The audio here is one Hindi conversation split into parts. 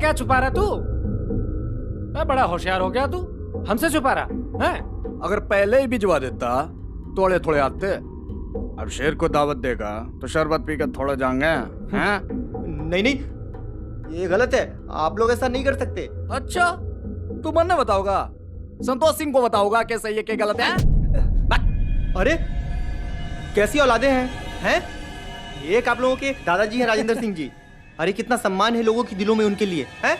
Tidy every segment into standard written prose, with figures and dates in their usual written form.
क्या छुपा रहा तू? बड़ा होशियार हो गया तू, हमसे छुपा रहा है? अगर पहले ही भिजवा देता थोड़े थोड़े आते। अब शेर को दावत देगा तो शरबत पी कर थोड़ा जाएंगे हैं? नहीं नहीं, ये गलत है, आप लोग ऐसा नहीं कर सकते। अच्छा, तू मन बताओगा, संतोष सिंह को बताओगा कि सही है कि गलत है? अरे कैसी औलादे हैं? एक आप लोगों के दादाजी हैं राजेंद्र सिंह जी। अरे कितना सम्मान है लोगों के दिलों में उनके लिए, हैं?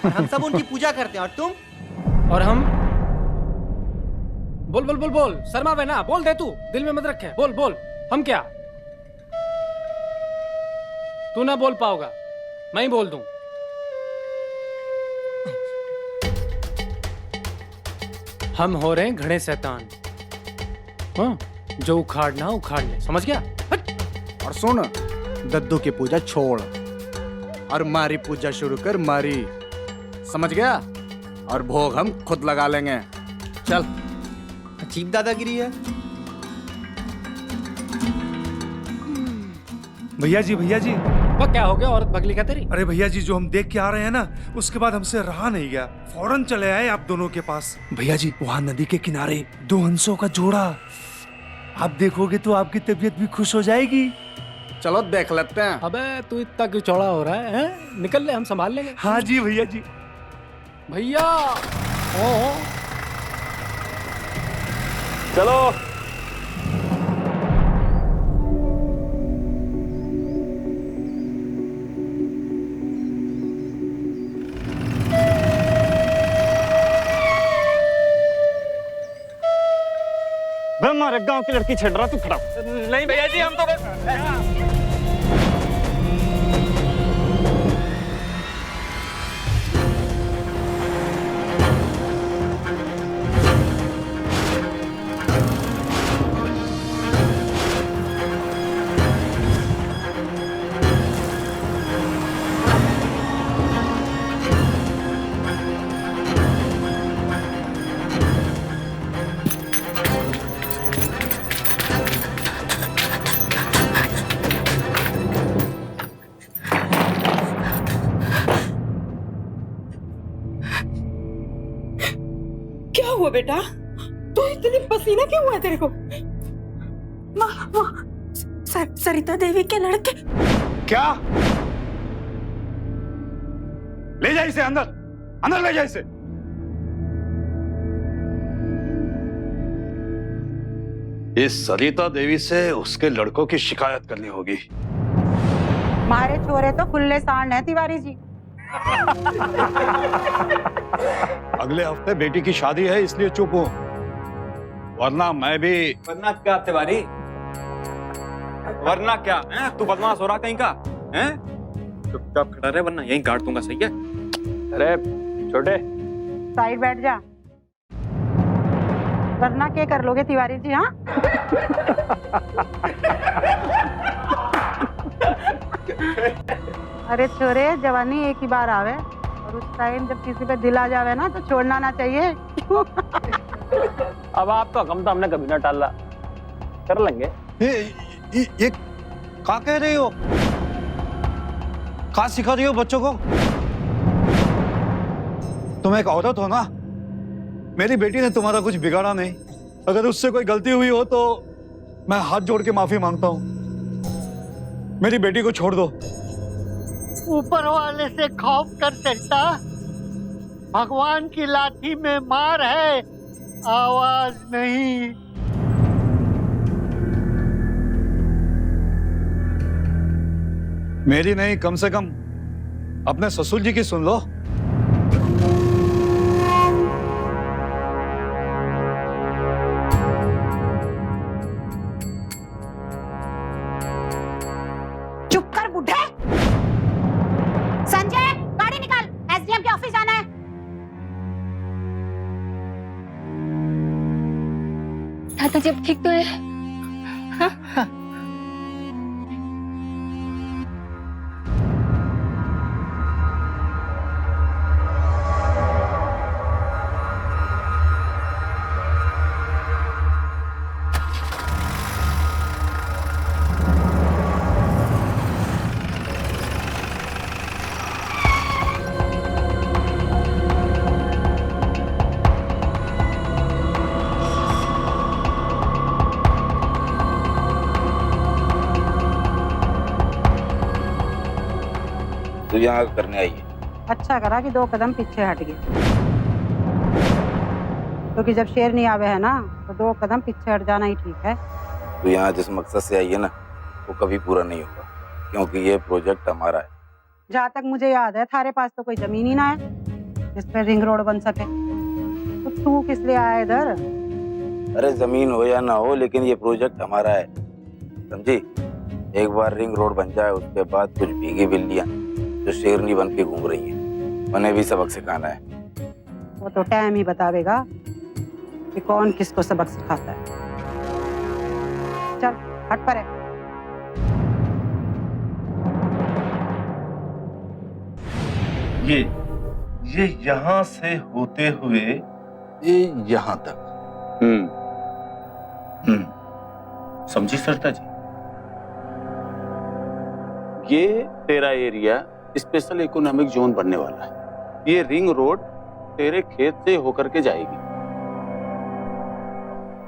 और हम सब उनकी पूजा करते हैं, और तुम? और हम? बोल बोल बोल बोल, शर्मा बहना, बोल दे तू, दिल में मत रखे, बोल बोल। हम क्या? तू ना बोल पाओगा, मैं ही बोल दूं। हम हो रहे हैं घड़े शैतान, हाँ, जो उखाड़ना उखाड़ ले, समझ गया? और सुन, दद्दू की पूजा छोड़ और मारी पूजा शुरू कर, मारी, समझ गया? और भोग हम खुद लगा लेंगे। चल। अजीब दादागिरी है। भैया जी वो क्या हो गया, औरत पगली का तेरी? अरे भैया जी, जो हम देख के आ रहे हैं ना, उसके बाद हमसे रहा नहीं गया, फौरन चले आए आप दोनों के पास। भैया जी, वहाँ नदी के किनारे दो हंसों का जोड़ा, आप देखोगे तो आपकी तबीयत भी खुश हो जाएगी। चलो देख लेते हैं। अबे तू इतना क्यों चौड़ा हो रहा है? निकल ले, हम संभाल लेंगे। हाँ जी भैया जी। भैया ओ चलो। हमारे गांव की लड़की छेड़ रहा, तू खड़ा। नहीं भैया जी, हम तो बेटा, तो इतनी पसीना क्यों हुआ तेरे को? सरिता देवी के लड़के। क्या? ले जा इसे अंदर, अंदर ले जा इसे। इस सरिता देवी से उसके लड़कों की शिकायत करनी होगी। मारे छोरे तो खुले सांड है तिवारी जी। अगले हफ्ते बेटी की शादी है, इसलिए चुप हूं, वरना मैं भी। वरना क्या तिवारी? वरना क्या है? तू बदमाश हो रहा कहीं का है? चुपचाप खड़ा रहे, वरना यहीं काट दूंगा, सही है? अरे छोटे, साइड बैठ जा, वरना क्या कर लोगे तिवारी जी? हाँ अरे छोरे, जवानी एक ही बार आवे, और उस टाइम जब किसी पे दिल आ जावे ना तो छोड़ना ना चाहिए। अब आपका गम तो हमने कभी ना टाला, कर लेंगे। ये क्या कह रही हो? क्या सिखा रही हो बच्चों को? तुम एक औरत हो ना, मेरी बेटी ने तुम्हारा कुछ बिगाड़ा नहीं। अगर उससे कोई गलती हुई हो तो मैं हाथ जोड़ के माफी मांगता हूँ। मेरी बेटी को छोड़ दो। ऊपर वाले से खौफ कर सकता, भगवान की लाठी में मार है, आवाज नहीं। मेरी नहीं, कम से कम अपने ससुर जी की सुन लो। चुप कर बुढ़े। संजय, गाड़ी निकाल, एसडीएम के ऑफिस जाना है। दादाजी अब ठीक तो है? हाँ? तू यहाँ करने आई है? अच्छा करा कि 2 कदम पीछे हट गए, क्योंकि जब शेर नहीं आवे है ना तो 2 कदम पीछे हट जाना ही ठीक है। तू यहाँ जिस मकसद से आई है ना वो कभी पूरा नहीं होगा, क्योंकि ये प्रोजेक्ट हमारा है। जहाँ तक मुझे याद है थारे पास तो कोई जमीन ही ना है जिस पे रिंग रोड बन सके, तो तू किस लिए आया इधर? अरे जमीन हो या ना हो, लेकिन ये प्रोजेक्ट हमारा है, समझी? एक बार रिंग रोड बन जाए उसके बाद कुछ भीगी बिल्लियां जो शेरनी बन के घूम रही हैं, उन्हें भी सबक सिखाना है। वो तो टाइम ही बतावेगा कि कौन किसको सबक सिखाता है। चल हट पर है। ये यहाँ से होते हुए ये यहाँ तक। समझी सरता जी? ये तेरा एरिया स्पेशल इकोनॉमिक जोन बनने वाला है। ये रिंग रोड तेरे खेत से होकर के जाएगी।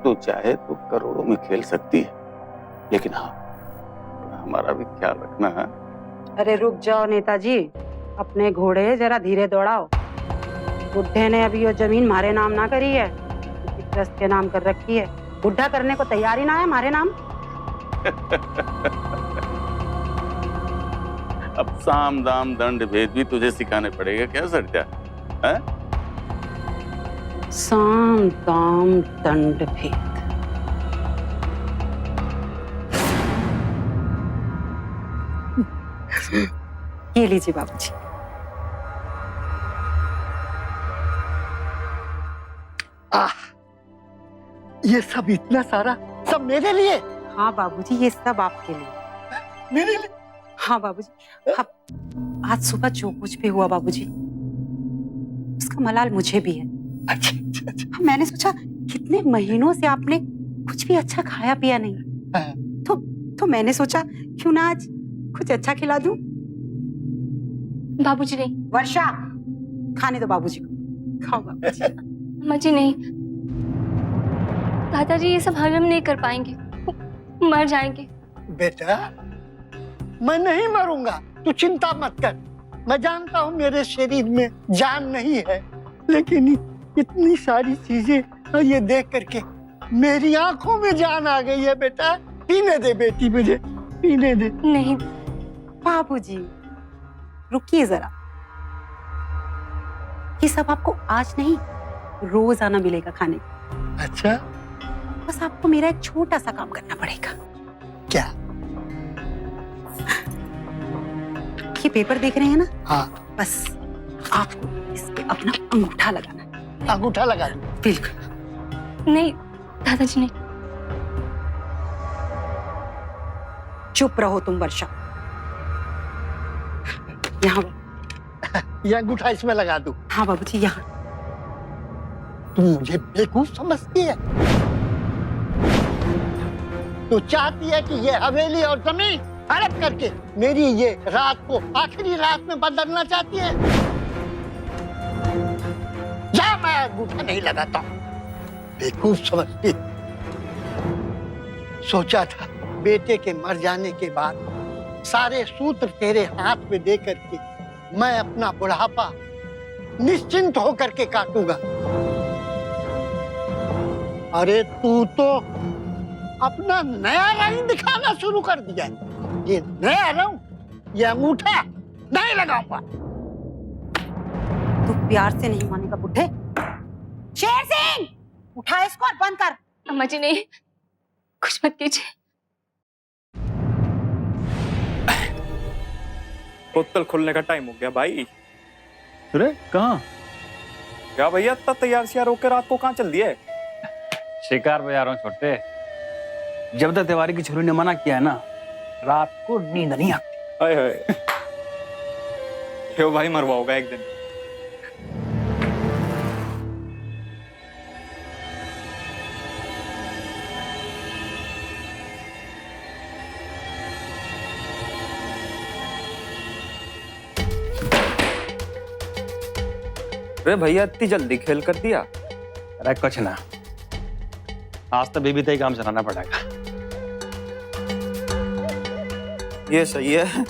तू चाहे तो करोड़ों में खेल सकती है, लेकिन हाँ हमारा भी ख्याल रखना है। अरे रुक जाओ नेताजी, अपने घोड़े जरा धीरे दौड़ाओ। बुढ़े ने अभी ये जमीन हमारे नाम ना करी है, ट्रस्ट के नाम कर रखी है। बुढ़ा करने को तैयार ही ना है हमारे नाम। अब साम दाम दंड भेद भी तुझे सिखाने पड़ेगा क्या सरजा? साम दाम दंड भेद। ये लीजिए बाबूजी। ये सब इतना सारा सब मेरे लिए? हाँ बाबूजी, ये सब आपके लिए। मेरे लिए? हाँ बाबूजी। आज सुबह जो कुछ भी हुआ बाबूजी, उसका मलाल मुझे भी है। अच्छा, अच्छा, अच्छा। मैंने सोचा कितने महीनों से आपने कुछ भी अच्छा खाया पिया नहीं, तो मैंने सोचा क्यों ना आज कुछ अच्छा खिला दूं। बाबूजी नहीं। वर्षा, खाने दो बाबूजी को। खाओ बाबूजी। अम्मा जी नहीं, दादाजी ये सब हजम नहीं कर पाएंगे, मर जाएंगे। बेटा मैं नहीं मरूंगा, तू चिंता मत कर। मैं जानता हूँ मेरे शरीर में जान नहीं है, लेकिन इतनी सारी चीजें ये देख करके मेरी आंखों में जान आ गई है। बेटा पीने दे बेटी, मुझे पीने दे। नहीं बाबूजी रुकिए जरा, ये सब आपको आज नहीं रोज आना मिलेगा खाने। अच्छा, बस आपको मेरा एक छोटा सा काम करना पड़ेगा। क्या? ये पेपर देख रहे हैं ना? हाँ। बस आपको इस पे अपना अंगूठा लगाना है। अंगूठा लगा दूं? बिल्कुल। नहीं दादाजी नहीं। चुप रहो तुम वर्षा। यहाँ ये अंगूठा इसमें लगा दूं? हाँ बाबूजी यहाँ। तुम मुझे बेवकूफ समझती है? तू चाहती है कि ये हवेली और जमीन हड़प करके मेरी ये रात को आखिरी रात में बदलना चाहती है? जा, मैं अंगूठा नहीं लगाता। बेवकूफ समझती। सोचा था बेटे के मर जाने के बाद सारे सूत्र तेरे हाथ में दे करके मैं अपना बुढ़ापा निश्चिंत होकर के काटूंगा। अरे तू तो अपना नया रंग दिखाना शुरू कर दिया। ये नया रंग, ये अंगूठा नहीं लगाऊंगा। तू प्यार से नहीं मानेगा बुढ़े। शेर सिंह, उठा इसको और बंद कर। अम्मा जी नहीं, कुछ मत कीजिए। बोतल खोलने का टाइम हो गया भाई। अरे कहाँ? क्या भैया इतना तैयार से रोके रात को कहाँ चल दिए? शिकार पे जा रहा हूँ छोटे। जब तक तिवारी की छोरी ने मना किया है ना, रात को नींद नहीं आती। हाय हाय, क्यों भाई मरवाओगा एक दिन? अरे भैया इतनी जल्दी खेल कर दिया? अरे कुछ ना, आज तो बेबी तय काम चलाना पड़ेगा। ये सही है।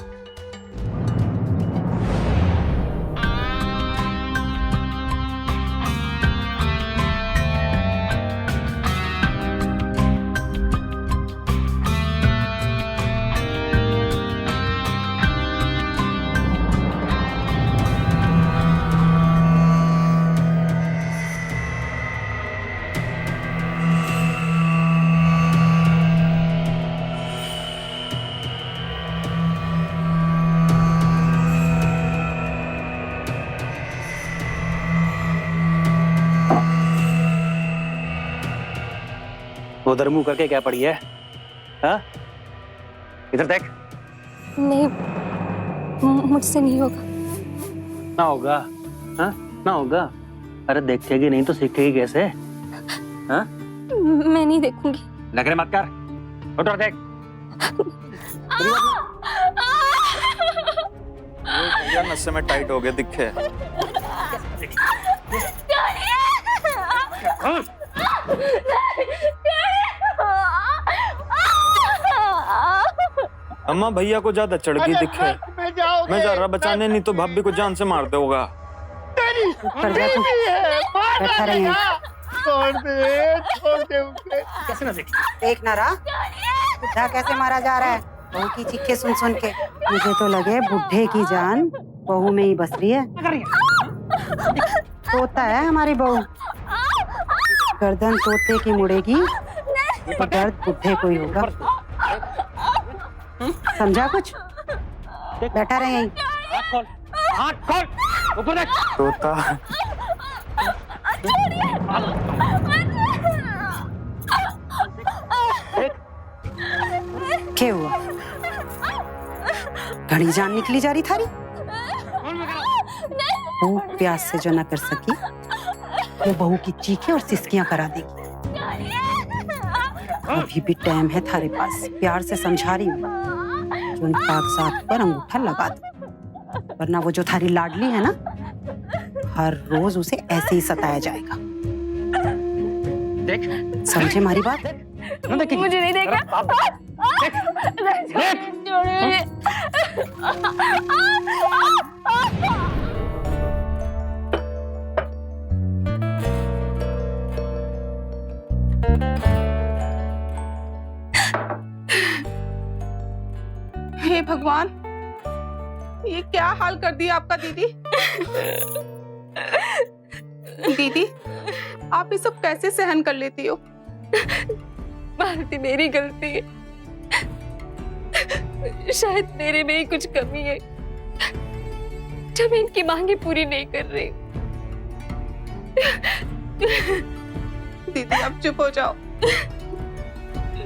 उधर मुंह करके क्या पड़ी है? हाँ? इधर देख। नहीं, मुझसे नहीं होगा। ना होगा? हाँ? ना होगा? अरे देखेगी नहीं तो सीखेगी कैसे? हाँ? मैं नहीं देखूंगी। नखरे मत कर, उठ और देख। भैया नशे में टाइट हो गए दिखे। अम्मा भैया को ज्यादा चढ़ गई दिखे। मैं जा रहा बचाने, नहीं तो भाभी को जान से मार दोगा। छोड़ दे उसे। देख ना रहा बुढ़ा कैसे मारा जा रहा है बहू की चीखे सुन सुन के। मुझे तो लगे बुढ़े की जान बहू में ही बस रही है। तोता है हमारी बहू, गर्दन तोते की मुड़ेगी तो दर्द बुढ़े को ही होगा। समझा कुछ? बैठा रहे यहीं। हाथ खोल, ऊपर देख। तोता क्या हुआ? घड़ी जान निकली जा रही थारी। वो प्यास से जो ना कर सकी वो बहू की चीखें और सिसकियां करा देगी। अभी भी टाइम है थारे पास। प्यार से समझा रही हूँ कि उन कागजात पर अंगूठा लगा दो, वरना वो जो थारी लाडली है ना, हर रोज उसे ऐसे ही सताया जाएगा। देख, समझे हमारी बात? मुझे नहीं देखना। हे भगवान, ये क्या हाल कर दिया आपका दीदी। दीदी, आप ये सब कैसे सहन कर लेती हो? भारती, मेरी गलती है। शायद मेरे में ही कुछ कमी है जब मैं इनकी मांगे पूरी नहीं कर रही। दीदी आप चुप हो जाओ।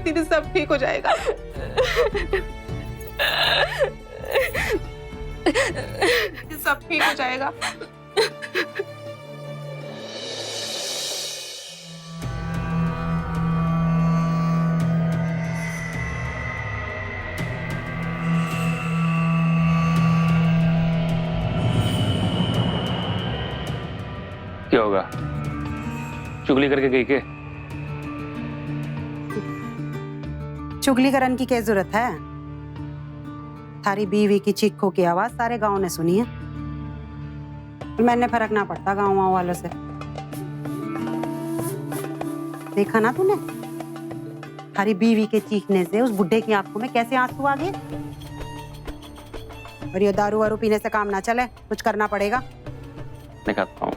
दीदी सब ठीक हो जाएगा। सब ठीक हो जाएगा। क्या होगा? चुगली करके गई के? चुगली करन की क्या जरूरत है? थारी बीवी की चीखों की आवाज सारे गांव ने सुनी है। मैंने फर्क ना पड़ता गांव वालों से। देखा ना तूने थारी बीवी के चीखने से उस बुड्ढे की आंखों में कैसे आंसू आ गए। और ये दारू वारू पीने से काम ना चले, कुछ करना पड़ेगा। मैं खाता हूँ।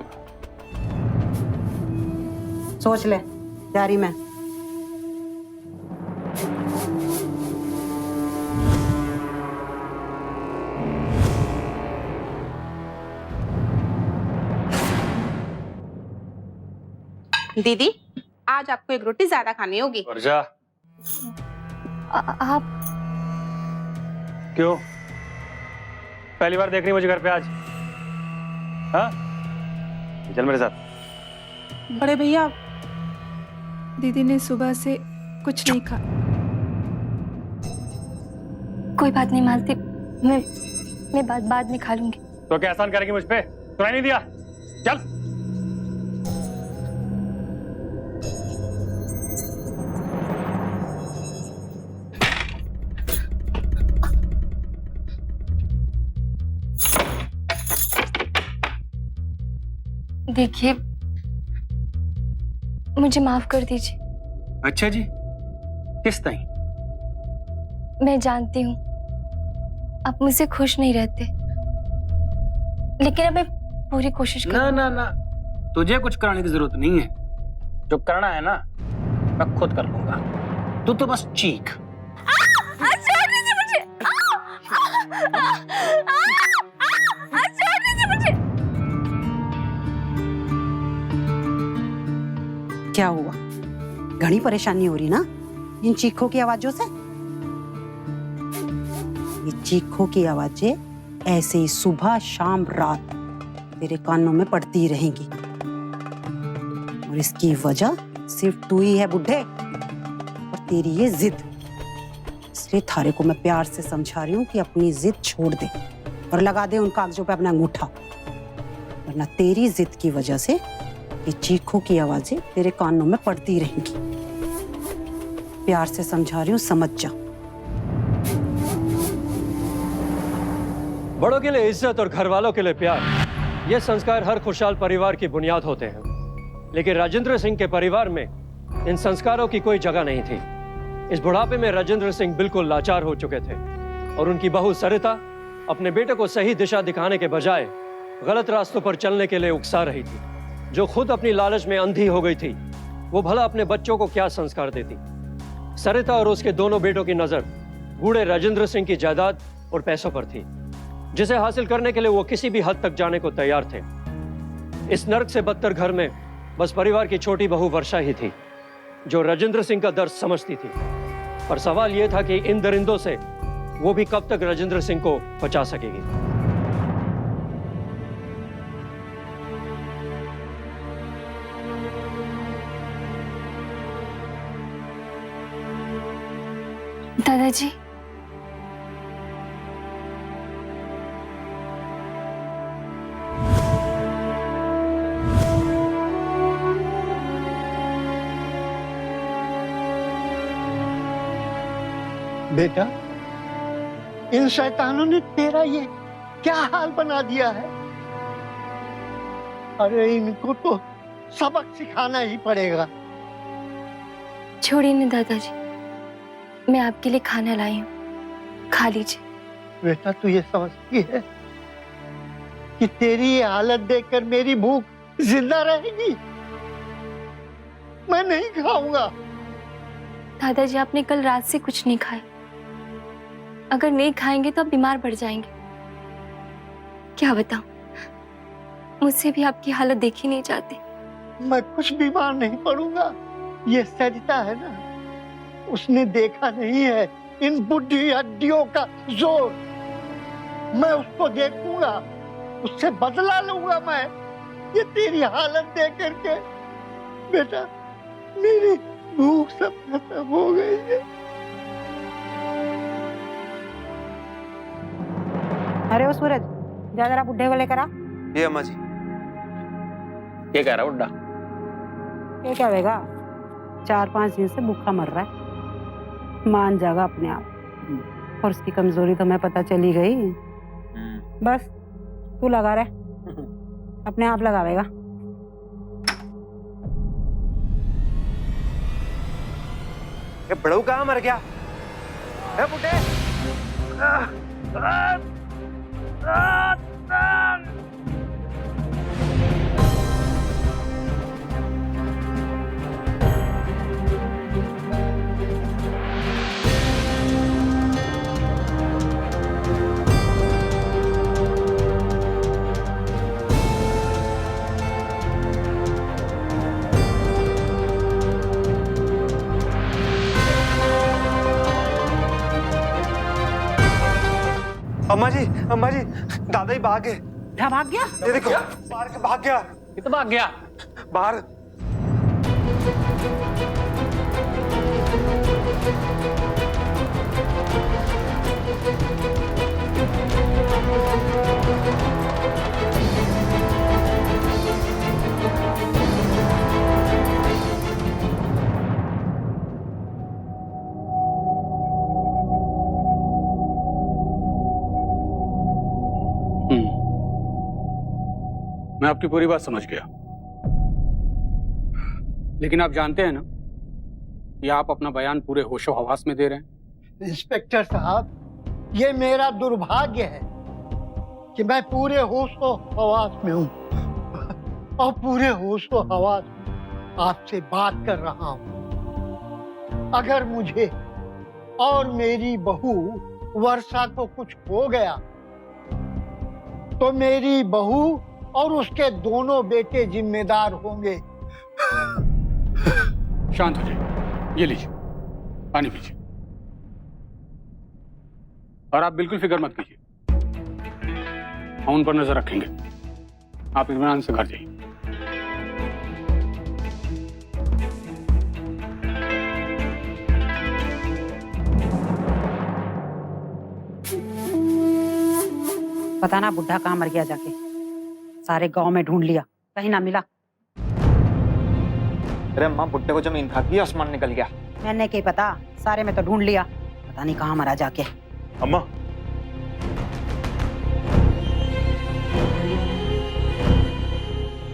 सोच ले जारी में। दीदी, आज आपको एक रोटी ज्यादा खानी होगी। वर्षा, आप क्यों? पहली बार देख रही मुझे घर पे आज? हाँ? चल मेरे साथ। बड़े भैया, दीदी ने सुबह से कुछ नहीं खा। कोई बात नहीं मालती, मैं बाद में खा लूंगी। तो क्या एहसान करेगी मुझ पे? सुनाई नहीं दिया? चल। देखिए, मुझे माफ कर दीजिए। अच्छा जी, किस तरह? मैं जानती हूँ आप मुझसे खुश नहीं रहते, लेकिन अब मैं पूरी कोशिश ना ना ना, तुझे कुछ कराने की जरूरत नहीं है। जो करना है ना मैं खुद कर लूंगा। तू तो बस चीख। छोड़ दीजिए मुझे। छोड़ दीजिए मुझे। क्या हुआ? घनी परेशानी हो रही ना इन चीखों की आवाजों से। ये चीखों की आवाजें ऐसे ही सुबह शाम रात तेरे कानों में पड़ती रहेंगी, और इसकी वजह सिर्फ तू ही है बुढ़े, और तेरी ये जिद। इसलिए थारे को मैं प्यार से समझा रही हूँ कि अपनी जिद छोड़ दे और लगा दे उन कागजों पे अपना अंगूठा, वरना तेरी जिद की वजह से ये चीखों की आवाजें तेरे कानों में पड़ती रहेंगी। प्यार से समझा रही हूँ, समझ जा। बड़ों के लिए इज्जत और घर वालों के लिए प्यार, ये संस्कार हर खुशहाल परिवार की बुनियाद होते हैं। लेकिन राजेंद्र सिंह के परिवार में इन संस्कारों की कोई जगह नहीं थी। इस बुढ़ापे में राजेंद्र सिंह बिल्कुल लाचार हो चुके थे, और उनकी बहू सरिता अपने बेटे को सही दिशा दिखाने के बजाय गलत रास्तों पर चलने के लिए उकसा रही थी। जो खुद अपनी लालच में अंधी हो गई थी, वो भला अपने बच्चों को क्या संस्कार देती। सरिता और उसके दोनों बेटों की नजर बूढ़े राजेंद्र सिंह की जायदाद और पैसों पर थी, जिसे हासिल करने के लिए वो किसी भी हद तक जाने को तैयार थे। इस नर्क से बदतर घर में बस परिवार की छोटी बहू वर्षा ही थी, जो राजेंद्र सिंह का दर्द समझती थी। पर सवाल यह था कि इन दरिंदों से वो भी कब तक राजेंद्र सिंह को बचा सकेगी। दादाजी, बेटा, इन शैतानों ने तेरा ये क्या हाल बना दिया है। अरे इनको तो सबक सिखाना ही पड़ेगा। छोड़िए ना दादाजी, मैं आपके लिए खाना लाई हूँ, खा लीजिए। बेटा, तू ये समझती है कि तेरी ये हालत देखकर मेरी भूख जिंदा रहेगी? मैं नहीं खाऊंगा। दादाजी, आपने कल रात से कुछ नहीं खाया। अगर नहीं खाएंगे तो आप बीमार पड़ जाएंगे। क्या बताऊं, मुझसे भी आपकी हालत देखी नहीं जाती। मैं कुछ बीमार नहीं पड़ूंगा। ये सरिता है ना, उसने देखा नहीं है इन बुढ़ी हड्डियों का जोर। मैं उसको देखूंगा, उससे बदला लूंगा मैं। ये तेरी हालत देख करके बेटा, मेरी भूख सब खत्म हो गई है। अरे ओ सूरज, जा जरा बुढ़े को लेकर आ। ये अम्मा जी। क्या कह रहा बुड्ढा? ये क्या होगा, 4-5 दिन से भूखा मर रहा है। मान जाएगा अपने आप, और उसकी कमजोरी तो मैं पता चली गई। बस तू लगा रहे, अपने आप लगावेगा। ये बड़ऊ कहाँ मर गया? है बुड्ढे? अम्मा जी, दादा ही भाग गए। क्या भाग गया? ये देखो, बाहर भाग गया। ये तो भाग गया बाहर। मैं आपकी पूरी बात समझ गया, लेकिन आप जानते हैं ना कि आप अपना बयान पूरे होशो हवास में दे रहे हैं। इंस्पेक्टर साहब, ये मेरा दुर्भाग्य है कि मैं पूरे होशो हवास में हूँ, और पूरे होशो हवास में आपसे बात कर रहा हूँ। अगर मुझे और मेरी बहू वर्षा को कुछ हो गया तो मेरी बहू और उसके दोनों बेटे जिम्मेदार होंगे। शांत हो जाइए, ये लीजिए पानी पीजिए और आप बिल्कुल फिक्र मत कीजिए, हम उन पर नजर रखेंगे। आप इत्मीनान से घर जाइए। पता ना बुढ़ा कहाँ मर गया जाके, सारे गांव में ढूंढ लिया, कहीं ना मिला। अरे अम्मा, बुड्ढे को जमीन खा गई, आसमान निकल गया। मैंने क्या पता, सारे में तो ढूंढ लिया, पता नहीं कहाँ मरा जाके। अम्मा,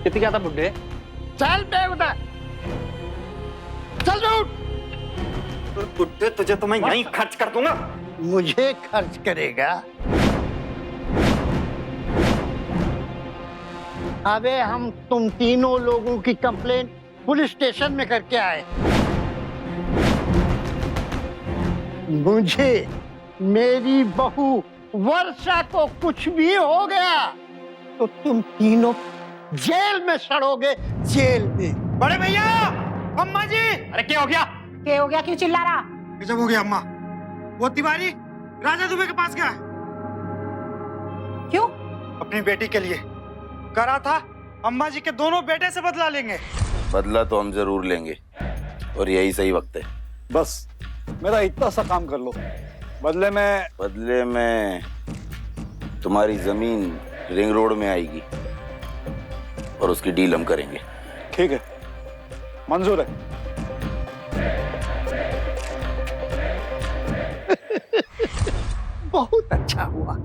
कितनी क्या था बुड्ढे? चल बे उधर, चल उठ। बुड्ढे तुझे तो मैं यहीं खर्च कर दूंगा। मुझे खर्च करेगा? अबे हम तुम तीनों लोगों की कंप्लेंट पुलिस स्टेशन में करके आए। मुझे मेरी बहू वर्षा को कुछ भी हो गया तो तुम तीनों जेल में सड़ोगे, जेल में। बड़े भैया, अम्मा जी। अरे क्या हो गया? क्या हो गया, क्यों चिल्ला रहा? गजब हो गया अम्मा, वो तिवारी राजा दुबे के पास गया। क्यों? अपनी बेटी के लिए करा था, अम्मा जी के दोनों बेटे से बदला लेंगे। बदला तो हम जरूर लेंगे और यही सही वक्त है। बस मेरा इतना सा काम कर लो, बदले में तुम्हारी जमीन रिंग रोड में आएगी और उसकी डील हम करेंगे। ठीक है, मंजूर है। बहुत अच्छा हुआ,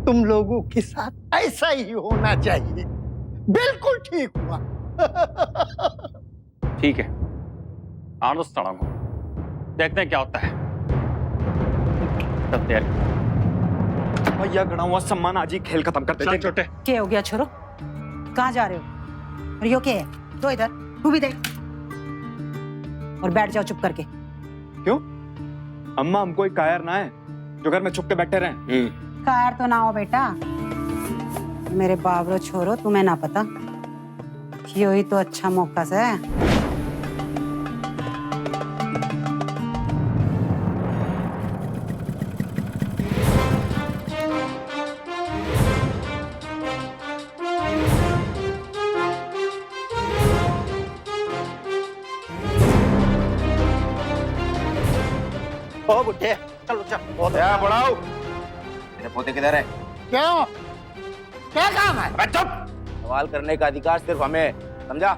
तुम लोगों के साथ ऐसा ही होना चाहिए। बिल्कुल ठीक हुआ। ठीक है, आड़ो देखते हैं क्या होता है। सब तैयार। भैया गड़ा हुआ सम्मान आज ही खेल खत्म कर देते। छोटे क्या हो गया छोरो, कहाँ जा रहे हो? और यो क्या है? तो इधर तू भी देख और बैठ जाओ चुप करके। क्यों? अम्मा, हम कोई कायर ना है जो घर में छुप के बैठे रहे। कायर तो ना हो बेटा, मेरे बाबरो छोरो, तुम्हें ना पता, यो ही तो अच्छा मौका से। ओ बुढ़े, चलो चल। क्या बढ़ाओ? मेरे पोते किधर है? क्यों? क्या काम है? सवाल करने का अधिकार सिर्फ हमें, समझा?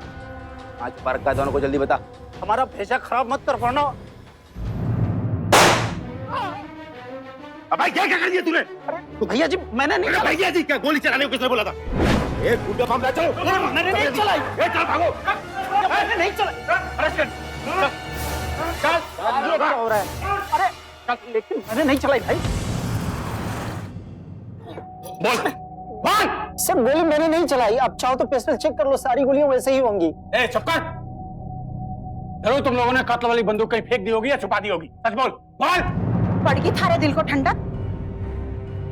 आज पार्क का दोनों को जल्दी बता। हमारा भेजा खराब मत कर वरना। अब क्या कर दिया तूने? तो भैया जी मैंने नहीं चलाई। भैया जी क्या गोली चलाने को किसने बोला था? एक गुड्डा मामला चलो। मैंने नहीं चलाई। चल भागो। मैंने नहीं चलाई। ये क्या हो रहा है? अरे लेकिन मैंने नहीं चलाई भाई। बोल। सर गोली मैंने नहीं चलाई, आप चाहो तो पिस्टल चेक कर लो, सारी गोलियां वैसे ही होंगी। ए चुप कर। जरूर तुम लोगों ने कत्ल वाली बंदूक कहीं फेंक दी होगी या छुपा दी होगी। सच बोल। पड़ गई थारे दिल को ठंडक?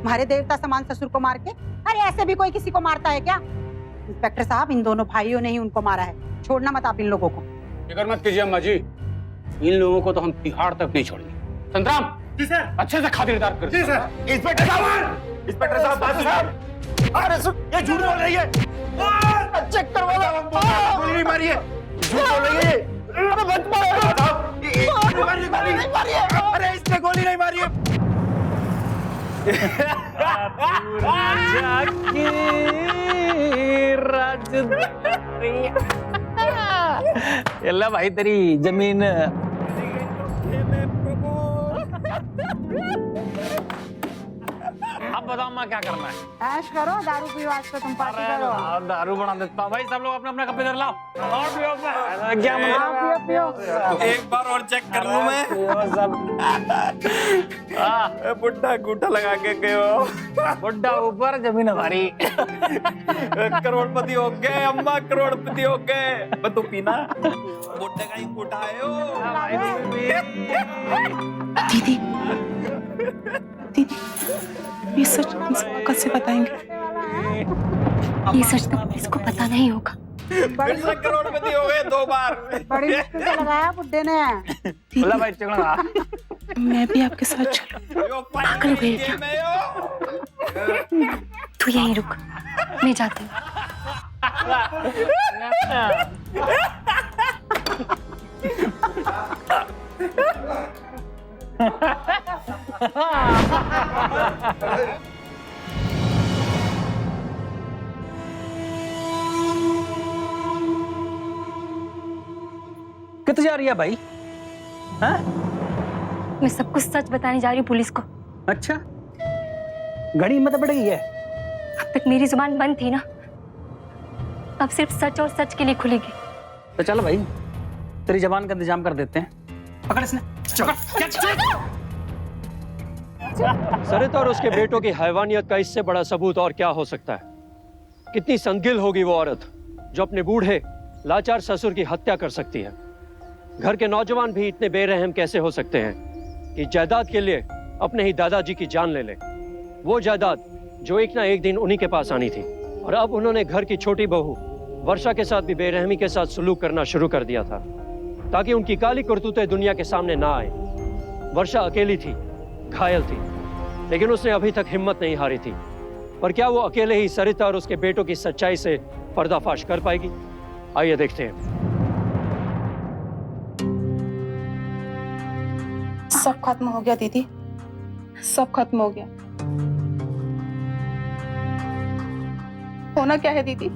हमारे देवता समान ससुर को मार के, अरे ऐसे भी कोई किसी को मारता है क्या? इंस्पेक्टर साहब, इन दोनों भाइयों ने ही उनको मारा है, छोड़ना मत आप इन लोगों को। फिक्र मत कीजिए अम्मा जी, इन लोगों को तो हम तिहाड़ तक नहीं छोड़ेंगे। संतराम जी सर। अच्छे से खातिरदार कर। जी सर। इंस्पेक्टर साहब बात सुनिए। अरे ये झूठ बोल रही है। चेक करवा लो। गोली नहीं मारी है, झूठ बोल रही है। अरे बच मारी है। अरे इसने गोली नहीं मारी है। यल्ला भाई तेरी जमीन। अब बताओ अम्मा क्या करना है? ऐश करो, दारू पियो, आज तो तुम पार्टी करो। दारू बना देता हूँ भाई, सब लोग अपने अपने कप इधर लाओ और पियो। क्या पियो पियो। एक बार और चेक कर लूं मैं। बुड्ढा अंगूठा लगा के गए, बुड्ढा ऊपर जमीन हमारी। करोड़पति हो गए अम्मा, करोड़पति हो गए। तू पीना, बुड्ढे का ही अंगूठा है। दीदी, दीदी, ये सच इसको कैसे बताएंगे? ये सच तो पुलिस को पता नहीं होगा। बड़ी फिर से करोड़पति हो गए 2 बार। बड़ी मुश्किल से लगाया बुड्ढे ने। बोला भाई चढ़ा। मैं भी आपके साथ चलूं। पागल हो गई क्या? तू यहीं रुक, मैं जाती हूँ। कितने जा रही है भाई? हाँ? मैं सब कुछ सच बताने जा रही हूँ पुलिस को। अच्छा, घड़ी हिम्मत बढ़ गई है। अब तक मेरी जुबान बंद थी ना, अब सिर्फ सच और सच के लिए खुलेगी। तो चलो भाई, तेरी जबान का इंतजाम कर देते हैं। पकड़ इसने। सरिता और उसके बेटों की हैवानियत का इससे बड़ा सबूत और क्या हो सकता है? कितनी संदिल होगी वो औरत जो अपने बूढ़े लाचार ससुर की हत्या कर सकती है। घर के नौजवान भी इतने बेरहम कैसे हो सकते हैं कि जायदाद के लिए अपने ही दादाजी की जान ले ले। वो जायदाद जो एक ना एक दिन उन्हीं के पास आनी थी, और अब उन्होंने घर की छोटी बहू वर्षा के साथ भी बेरहमी के साथ सलूक करना शुरू कर दिया था, ताकि उनकी काली करतूतें दुनिया के सामने ना आए। वर्षा अकेली थी, घायल थी, लेकिन उसने अभी तक हिम्मत नहीं हारी थी। पर क्या वो अकेले ही सरिता और उसके बेटों की सच्चाई से पर्दाफाश कर पाएगी? आइए देखते हैं। सब खत्म हो गया दीदी, सब खत्म हो गया। होना क्या है दीदी,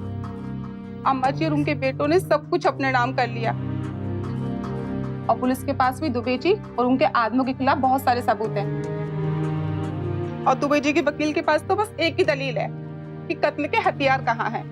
अम्मा जी और उनके बेटों ने सब कुछ अपने नाम कर लिया, और पुलिस के पास भी दुबे जी और उनके आदमियों के खिलाफ बहुत सारे सबूत हैं। और दुबे जी के वकील के पास तो बस एक ही दलील है कि कत्ल के हथियार कहाँ हैं।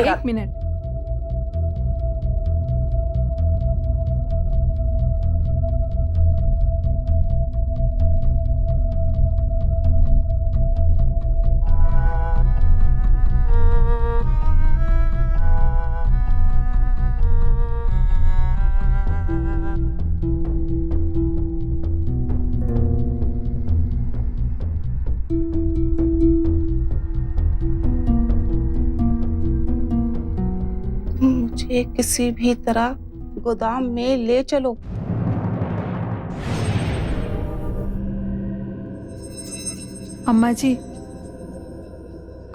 एक मिनट, मुझे किसी भी तरह गोदाम में ले चलो। अम्मा जी,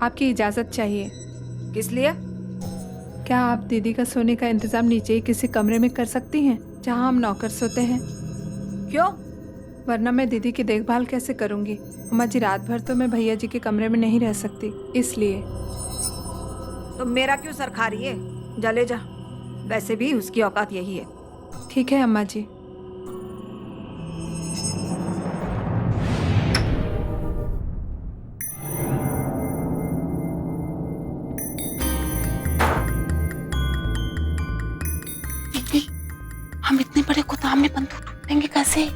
आपकी इजाजत चाहिए। किस लिए? क्या आप दीदी का सोने का इंतजाम नीचे ही किसी कमरे में कर सकती हैं, जहां हम नौकर सोते हैं? क्यों? वरना मैं दीदी की देखभाल कैसे करूंगी? अम्मा जी, रात भर तो मैं भैया जी के कमरे में नहीं रह सकती, इसलिए। तो मेरा क्यों सर खा रही है? जले जा, वैसे भी उसकी औकात यही है। ठीक है अम्मा जी। हम इतने बड़े गोदाम में बंदूक ढूंढेंगे कैसे?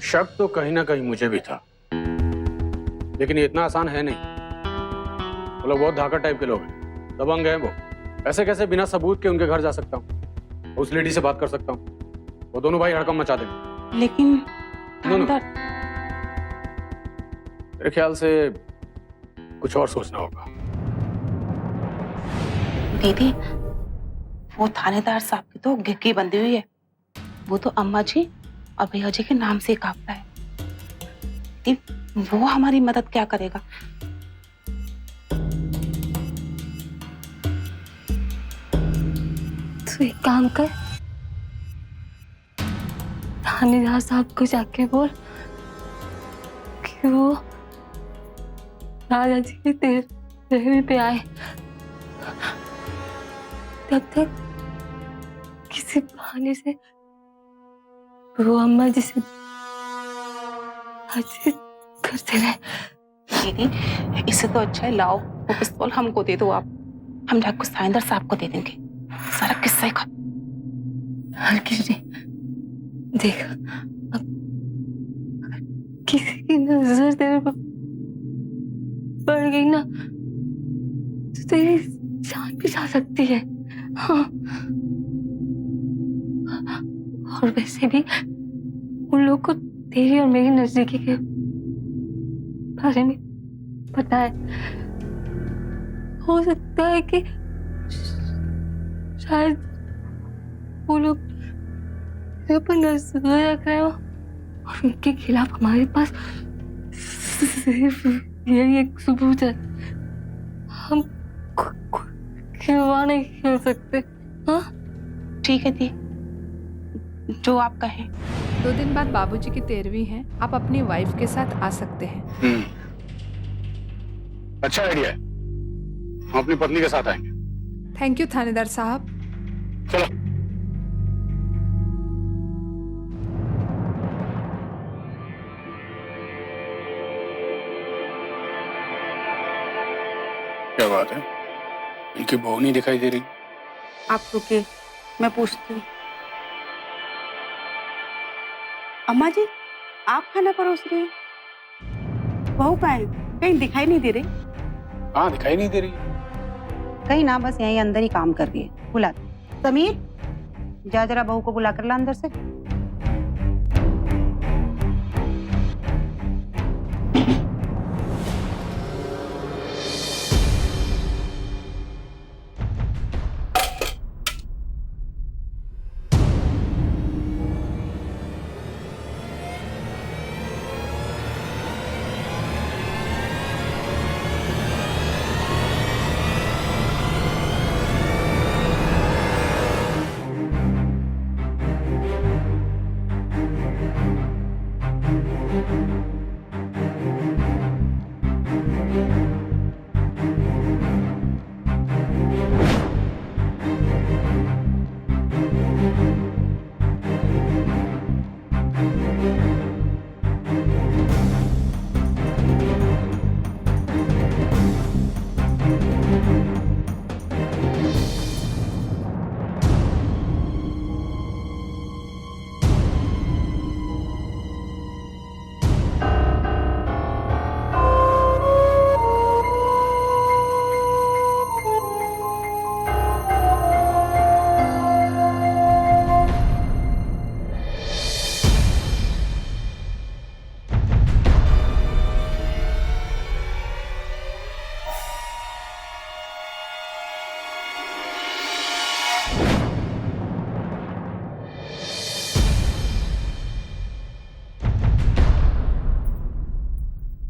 शक तो कहीं ना कहीं मुझे भी था, लेकिन ये इतना आसान है नहीं। वो लोग बहुत धाकड़ टाइप के लोग हैं, दबंग हैं वो। ऐसे कैसे बिना सबूत के उनके घर जा सकता हूँ? उस लेडी से बात कर सकता हूँ, वो दोनों भाई हड़कम मचा देंगे। लेकिन थानेदार, मेरे ख्याल से कुछ और सोचना होगा। दीदी, वो थानेदार साहब की तो गिग्गी बंधी हुई है। वो तो अम्मा जी और भैया जी के नाम से कांपता है। दीदी, वो हमारी मदद क्या करेगा? तू एक काम कर, थानेदार साहब को जाके बोल कि वो दादाजी के तेरे पे आए। तब तक किसी बहाने से वो अम्मा जी से बातचीत करते रहे। दीदी, इससे तो अच्छा है लाओ वो पिस्तौल हमको दे दो आप, हम जाकर थानेदार साहब को दे देंगे। सारा किस्सा ही खत्म। हल्की देख, अब किसी की नजर तेरे पर पड़ गई ना तो तेरी जान भी जा सकती है। हाँ, और वैसे भी उन लोगों को तेरी और मेरी नजदीकी के बारे में पता है। हो सकता है कि शायद वो लोग तेरे पर नजर रख रहे हो और उनके खिलाफ हमारे पास सिर्फ यही एक सबूत है। हम खिलवाड़ नहीं खेल सकते। हाँ ठीक है दी, जो आप कहें। 2 दिन बाद बाबूजी की 13वीं है, आप अपनी वाइफ के साथ आ सकते हैं। अच्छा आइडिया है, हम अपनी पत्नी के साथ आएंगे। थैंक यू थानेदार साहब। चलो। क्या बात है, इनकी बहू नहीं दिखाई दे रही? आप रुकिए, मैं पूछती हूँ। अम्मा जी, आप खाना परोस रही हैं? बहू कहाँ है? कहीं दिखाई नहीं दे रही। हाँ, दिखाई नहीं दे रही। कहीं ना, बस यहीं अंदर ही काम कर रही है। बुला समीर, जा जरा बहू को बुला कर ला अंदर से।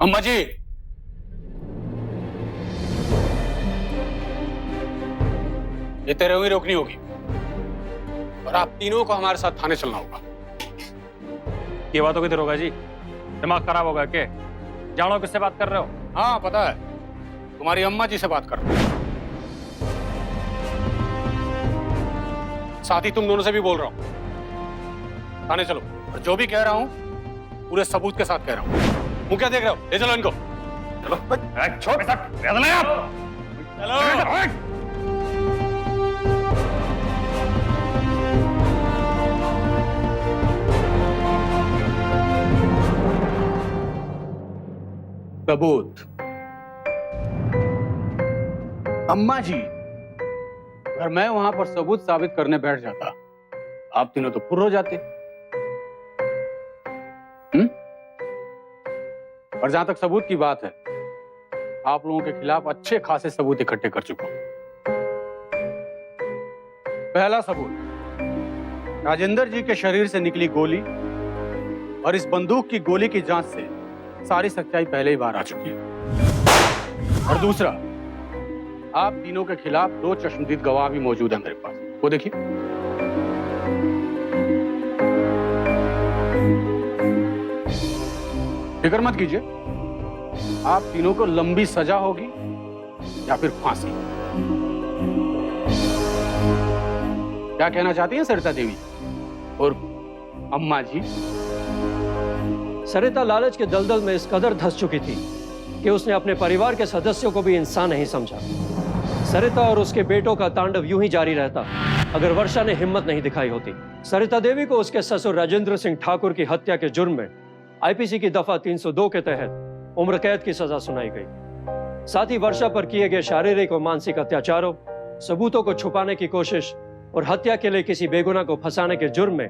अम्मा जी, ये तेरे हुई रोकनी होगी और आप तीनों को हमारे साथ थाने चलना होगा। ये बातों किधर होगा जी? दिमाग खराब होगा क्या? जानो किससे बात कर रहे हो? हाँ पता है, तुम्हारी अम्मा जी से बात कर रहा हूं। साथ ही तुम दोनों से भी बोल रहा हूं। थाने चलो, और जो भी कह रहा हूं पूरे सबूत के साथ कह रहा हूं। मुंह क्या देख रहे हो? ले चलो इनको। चलो छोड़ चलो। सबूत। अम्मा जी, अगर मैं वहां पर सबूत साबित करने बैठ जाता, आप तीनों तो फुर्र हो जाते। और जहां तक सबूत की बात है, आप लोगों के खिलाफ अच्छे खासे सबूत इकट्ठे कर चुका हूं। पहला सबूत, राजेंद्र जी के शरीर से निकली गोली और इस बंदूक की गोली की जांच से सारी सच्चाई पहले ही बाहर आ चुकी है। और दूसरा, आप तीनों के खिलाफ 2 चश्मदीद गवाह भी मौजूद है मेरे पास। वो देखिए। फिक्र मत कीजिए, आप तीनों को लंबी सजा होगी या फिर फांसी। क्या कहना चाहती हैं सरिता देवी और अम्मा जी? सरिता लालच के दलदल में इस कदर धंस चुकी थी कि उसने अपने परिवार के सदस्यों को भी इंसान नहीं समझा। सरिता और उसके बेटों का तांडव यूं ही जारी रहता अगर वर्षा ने हिम्मत नहीं दिखाई होती। सरिता देवी को उसके ससुर राजेंद्र सिंह ठाकुर की हत्या के जुर्म में आईपीसी की दफा 302 के तहत उम्र कैद की सजा सुनाई गई। साथ ही वर्षा पर किए गए शारीरिक और मानसिक अत्याचारों, सबूतों को छुपाने की कोशिश और हत्या के लिए किसी बेगुनाह को फंसाने के जुर्म में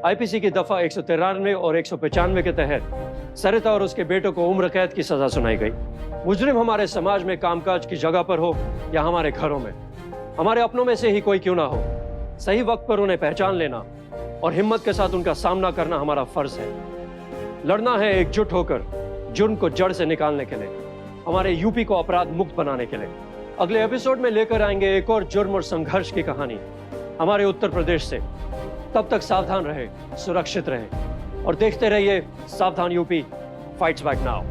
आईपीसी की दफा 193 और 195 के तहत सरिता और उसके बेटों को उम्र कैद की सजा सुनाई गई। मुजरिम हमारे समाज में कामकाज की जगह पर हो या हमारे घरों में, हमारे अपनों में से ही कोई क्यों ना हो, सही वक्त पर उन्हें पहचान लेना और हिम्मत के साथ उनका सामना करना हमारा फर्ज है। लड़ना है एकजुट होकर जुर्म को जड़ से निकालने के लिए, हमारे यूपी को अपराध मुक्त बनाने के लिए। अगले एपिसोड में लेकर आएंगे एक और जुर्म और संघर्ष की कहानी हमारे उत्तर प्रदेश से। तब तक सावधान रहे, सुरक्षित रहे और देखते रहिए सावधान यूपी फाइट्स बैक नाउ।